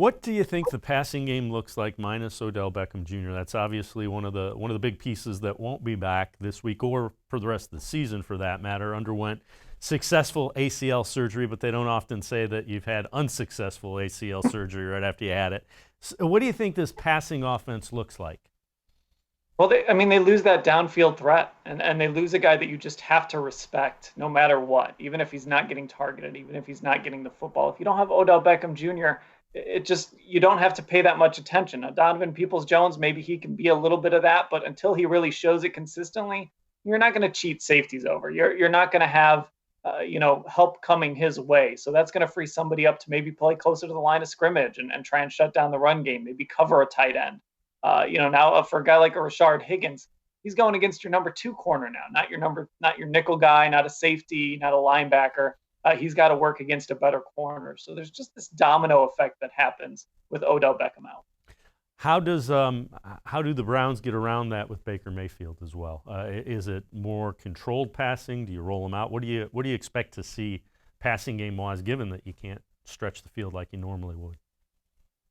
What do you think the passing game looks like minus Odell Beckham Jr.? That's obviously one of the big pieces that won't be back this week or for the rest of the season, for that matter. Underwent successful ACL surgery, but they don't often say that you've had unsuccessful ACL surgery right after you had it. So what do you think this passing offense looks like? Well, they lose that downfield threat, and they lose a guy that you just have to respect no matter what, even if he's not getting targeted, even if he's not getting the football. If you don't have Odell Beckham Jr., it just, you don't have to pay that much attention. Now, Donovan Peoples-Jones, maybe he can be a little bit of that, but until he really shows it consistently, you're not going to cheat safeties over. You're not going to have help coming his way. So that's going to free somebody up to maybe play closer to the line of scrimmage and try and shut down the run game, maybe cover a tight end. Now for a guy like a Rashard Higgins, he's going against your number two corner now, not your nickel guy, not a safety, not a linebacker. He's got to work against a better corner. So there's just this domino effect that happens with Odell Beckham out. How do the Browns get around that with Baker Mayfield as well? Is it more controlled passing? Do you roll them out? What do you expect to see passing game wise, given that you can't stretch the field like you normally would?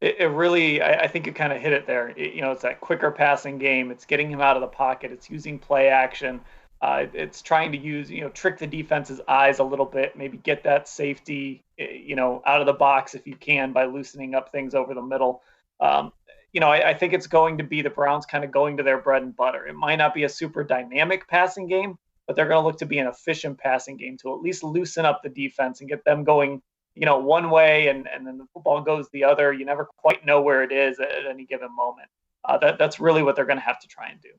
It really, I think you kind of hit it there. It's that quicker passing game. It's getting him out of the pocket. It's using play action. It's trying to trick the defense's eyes a little bit, maybe get that safety, out of the box if you can by loosening up things over the middle. I think it's going to be the Browns kind of going to their bread and butter. It might not be a super dynamic passing game, but they're going to look to be an efficient passing game to at least loosen up the defense and get them going one way, and then the football goes the other. You never quite know where it is at any given moment. That's really what they're going to have to try and do.